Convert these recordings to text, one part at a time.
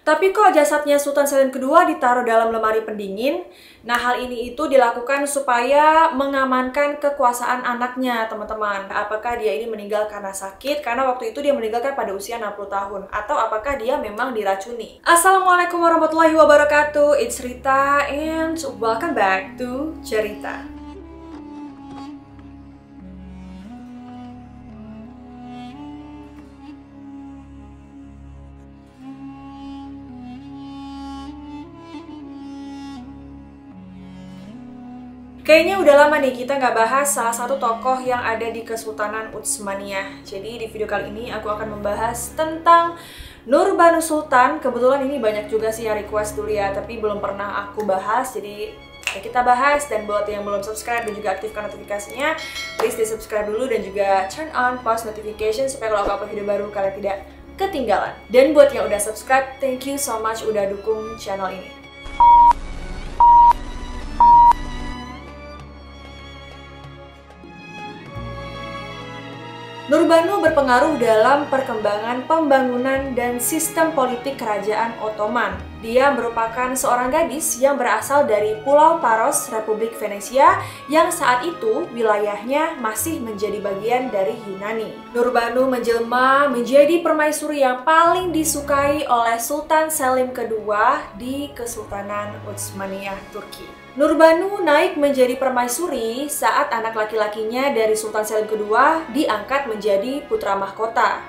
Tapi kok jasadnya Sultan Selim kedua ditaruh dalam lemari pendingin? Nah, hal ini itu dilakukan supaya mengamankan kekuasaan anaknya, teman-teman. Apakah dia ini meninggal karena sakit? Karena waktu itu dia meninggalkan pada usia 60 tahun. Atau apakah dia memang diracuni? Assalamualaikum warahmatullahi wabarakatuh. It's Rita and welcome back to Cerita. Kayaknya udah lama nih kita nggak bahas salah satu tokoh yang ada di Kesultanan Utsmaniyah. Jadi di video kali ini aku akan membahas tentang Nurbanu Sultan. Kebetulan ini banyak juga sih yang request dulu ya, tapi belum pernah aku bahas. Jadi ya kita bahas, dan buat yang belum subscribe dan juga aktifkan notifikasinya, please di subscribe dulu dan juga turn on post notification supaya kalau aku upload video baru kalian tidak ketinggalan. Dan buat yang udah subscribe, thank you so much udah dukung channel ini. Nurbanu berpengaruh dalam perkembangan pembangunan dan sistem politik kerajaan Ottoman. Dia merupakan seorang gadis yang berasal dari Pulau Paros, Republik Venesia, yang saat itu wilayahnya masih menjadi bagian dari Yunani. Nurbanu menjelma menjadi permaisuri yang paling disukai oleh Sultan Selim kedua di Kesultanan Utsmaniyah, Turki. Nurbanu naik menjadi permaisuri saat anak laki-lakinya dari Sultan Selim kedua diangkat menjadi putra mahkota.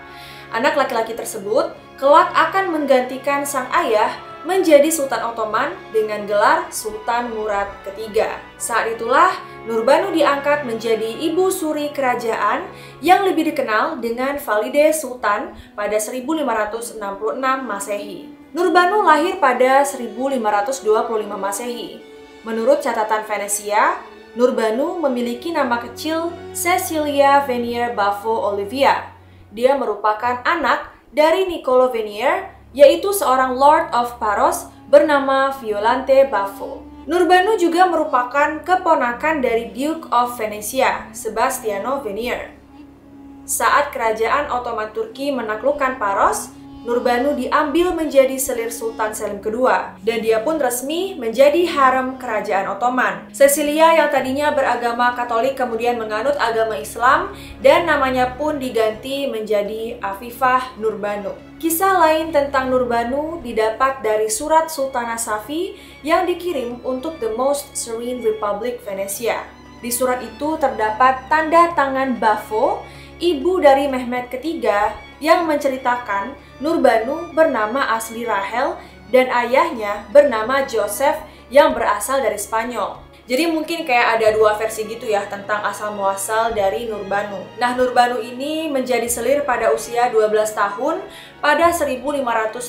Anak laki-laki tersebut kelak akan menggantikan sang ayah menjadi Sultan Ottoman dengan gelar Sultan Murad III. Saat itulah Nurbanu diangkat menjadi ibu suri kerajaan yang lebih dikenal dengan Valide Sultan pada 1566 Masehi. Nurbanu lahir pada 1525 Masehi. Menurut catatan Venesia, Nurbanu memiliki nama kecil Cecilia Venier Baffo Olivia. Dia merupakan anak dari Niccolo Venier, yaitu seorang Lord of Paros bernama Violante Baffo. Nurbanu juga merupakan keponakan dari Duke of Venetia, Sebastiano Venier. Saat kerajaan Ottoman Turki menaklukkan Paros, Nurbanu diambil menjadi selir Sultan Selim kedua, dan dia pun resmi menjadi harem kerajaan Ottoman. Cecilia yang tadinya beragama Katolik kemudian menganut agama Islam, dan namanya pun diganti menjadi Afifah Nurbanu. Kisah lain tentang Nurbanu didapat dari surat Sultanah Safi yang dikirim untuk The Most Serene Republic Venesia. Di surat itu terdapat tanda tangan Baffo, ibu dari Mehmed III, yang menceritakan Nurbanu bernama asli Rahel dan ayahnya bernama Joseph yang berasal dari Spanyol. Jadi mungkin kayak ada dua versi gitu ya tentang asal-muasal dari Nurbanu. Nah, Nurbanu ini menjadi selir pada usia 12 tahun pada 1537,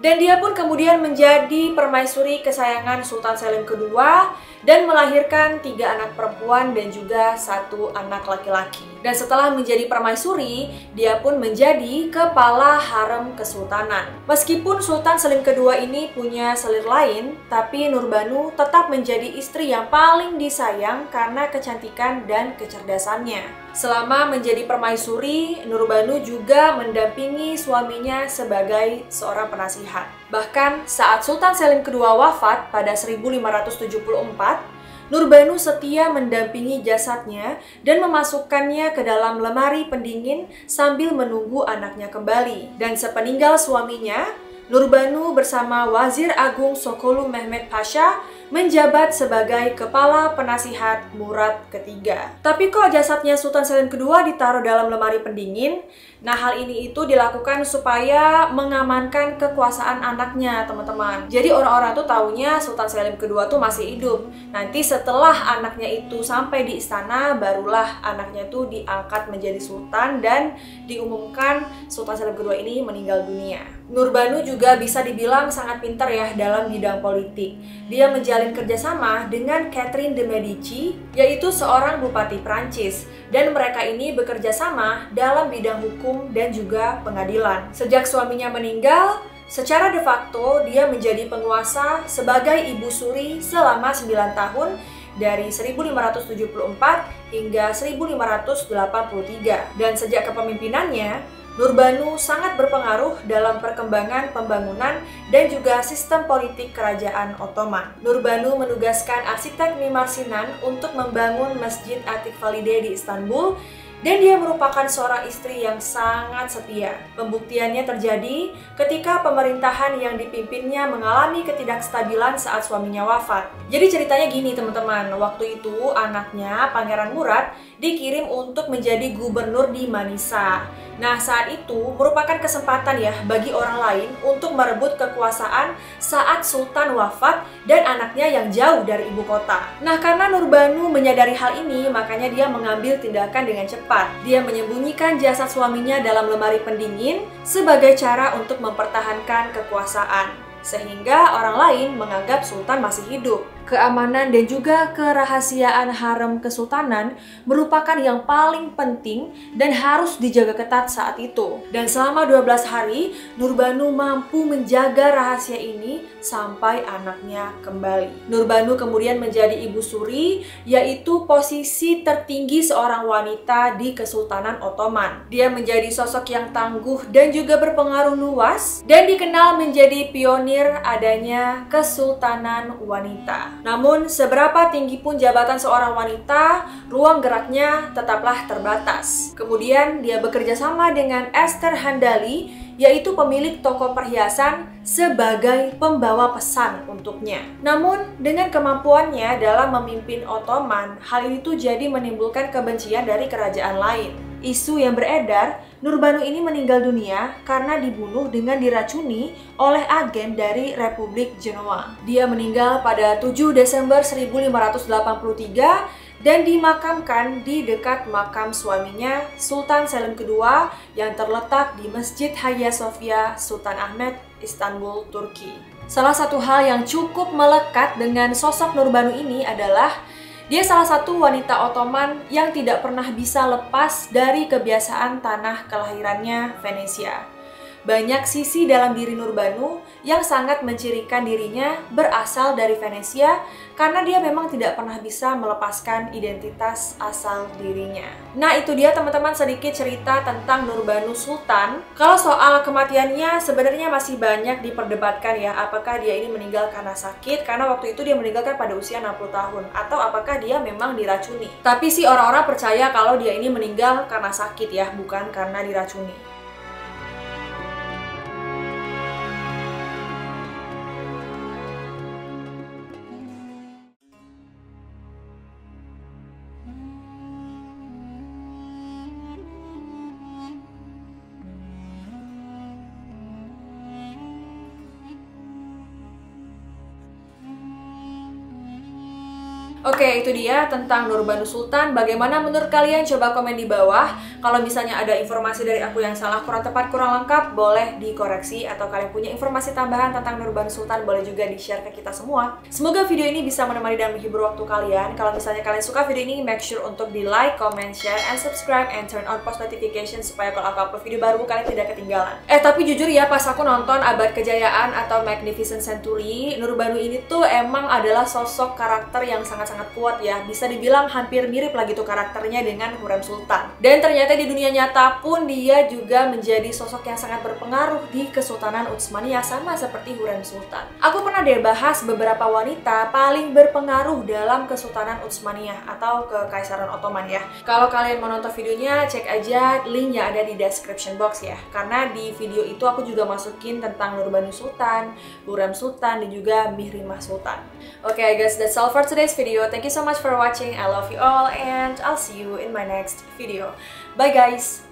dan dia pun kemudian menjadi permaisuri kesayangan Sultan Selim kedua dan melahirkan 3 anak perempuan dan juga 1 anak laki-laki. Dan setelah menjadi permaisuri, dia pun menjadi kepala harem kesultanan. Meskipun Sultan Selim kedua ini punya selir lain, tapi Nurbanu tetap menjadi istri yang paling disayang karena kecantikan dan kecerdasannya. Selama menjadi permaisuri, Nurbanu juga mendampingi suaminya sebagai seorang penasihat. Bahkan saat Sultan Selim kedua wafat pada 1574, Nurbanu setia mendampingi jasadnya dan memasukkannya ke dalam lemari pendingin sambil menunggu anaknya kembali. Dan sepeninggal suaminya, Nurbanu bersama Wazir Agung Sokolu Mehmed Pasha menjabat sebagai kepala penasihat Murad III. Tapi kok jasadnya Sultan Selim kedua ditaruh dalam lemari pendingin? Nah, hal ini itu dilakukan supaya mengamankan kekuasaan anaknya, teman-teman. Jadi orang-orang tuh taunya Sultan Selim kedua tuh masih hidup. Nanti setelah anaknya itu sampai di istana, barulah anaknya tuh diangkat menjadi sultan dan diumumkan Sultan Selim kedua ini meninggal dunia. Nurbanu juga bisa dibilang sangat pintar ya dalam bidang politik. Dia menjalin kerjasama dengan Catherine de Medici, yaitu seorang bupati Prancis, dan mereka ini bekerja sama dalam bidang hukum dan juga pengadilan. Sejak suaminya meninggal, secara de facto dia menjadi penguasa sebagai ibu suri selama 9 tahun dari 1574 hingga 1583. Dan sejak kepemimpinannya, Nurbanu sangat berpengaruh dalam perkembangan pembangunan dan juga sistem politik kerajaan Ottoman. Nurbanu menugaskan arsitek Mimar Sinan untuk membangun Masjid Atik Valide di Istanbul, dan dia merupakan seorang istri yang sangat setia. Pembuktiannya terjadi ketika pemerintahan yang dipimpinnya mengalami ketidakstabilan saat suaminya wafat. Jadi ceritanya gini teman-teman, waktu itu anaknya Pangeran Murad dikirim untuk menjadi gubernur di Manisa. Nah, saat itu merupakan kesempatan ya bagi orang lain untuk merebut kekuasaan saat Sultan wafat dan anaknya yang jauh dari ibu kota. Nah, karena Nurbanu menyadari hal ini, makanya dia mengambil tindakan dengan cepat. Dia menyembunyikan jasad suaminya dalam lemari pendingin sebagai cara untuk mempertahankan kekuasaan, sehingga orang lain menganggap Sultan masih hidup. Keamanan dan juga kerahasiaan harem kesultanan merupakan yang paling penting dan harus dijaga ketat saat itu. Dan selama 12 hari, Nurbanu mampu menjaga rahasia ini sampai anaknya kembali. Nurbanu kemudian menjadi ibu suri, yaitu posisi tertinggi seorang wanita di Kesultanan Ottoman. Dia menjadi sosok yang tangguh dan juga berpengaruh luas dan dikenal menjadi pionir adanya Kesultanan wanita. Namun, seberapa tinggi pun jabatan seorang wanita, ruang geraknya tetaplah terbatas. Kemudian, dia bekerja sama dengan Esther Handali, yaitu pemilik toko perhiasan, sebagai pembawa pesan untuknya. Namun, dengan kemampuannya dalam memimpin Ottoman, hal itu jadi menimbulkan kebencian dari kerajaan lain. Isu yang beredar, Nurbanu ini meninggal dunia karena dibunuh dengan diracuni oleh agen dari Republik Genoa. Dia meninggal pada 7 Desember 1583 dan dimakamkan di dekat makam suaminya, Sultan Selim II, yang terletak di Masjid Hagia Sophia, Sultan Ahmet, Istanbul, Turki. Salah satu hal yang cukup melekat dengan sosok Nurbanu ini adalah dia salah satu wanita Ottoman yang tidak pernah bisa lepas dari kebiasaan tanah kelahirannya, Venesia. Banyak sisi dalam diri Nurbanu yang sangat mencirikan dirinya berasal dari Venesia karena dia memang tidak pernah bisa melepaskan identitas asal dirinya. Nah, itu dia teman-teman sedikit cerita tentang Nurbanu Sultan. Kalau soal kematiannya sebenarnya masih banyak diperdebatkan ya, apakah dia ini meninggal karena sakit, karena waktu itu dia meninggalkan pada usia 60 tahun, atau apakah dia memang diracuni. Tapi sih orang-orang percaya kalau dia ini meninggal karena sakit ya, bukan karena diracuni. Oke, itu dia tentang Nurbanu Sultan. Bagaimana menurut kalian? Coba komen di bawah. Kalau misalnya ada informasi dari aku yang salah, kurang tepat, kurang lengkap, boleh dikoreksi. Atau kalian punya informasi tambahan tentang Nurbanu Sultan, boleh juga di-share ke kita semua. Semoga video ini bisa menemani dan menghibur waktu kalian. Kalau misalnya kalian suka video ini, make sure untuk di like, comment, share, and subscribe, and turn on post notification supaya kalau aku upload video baru, kalian tidak ketinggalan. Tapi jujur ya, pas aku nonton Abad Kejayaan atau Magnificent Century, Nurbanu ini tuh emang adalah sosok karakter yang sangat kuat ya, bisa dibilang hampir mirip lagi tuh karakternya dengan Hurrem Sultan. Dan ternyata di dunia nyata pun dia juga menjadi sosok yang sangat berpengaruh di Kesultanan Utsmaniyah, sama seperti Hurrem Sultan. Aku pernah deh bahas beberapa wanita paling berpengaruh dalam Kesultanan Utsmaniyah atau Kekaisaran Ottoman ya. Kalau kalian mau nonton videonya, cek aja linknya ada di description box ya, karena di video itu aku juga masukin tentang Nurbanu Sultan, Hurrem Sultan, dan juga Mihrimah Sultan. Okay guys, that's all for today's video. Thank you so much for watching. I love you all and I'll see you in my next video. Bye guys!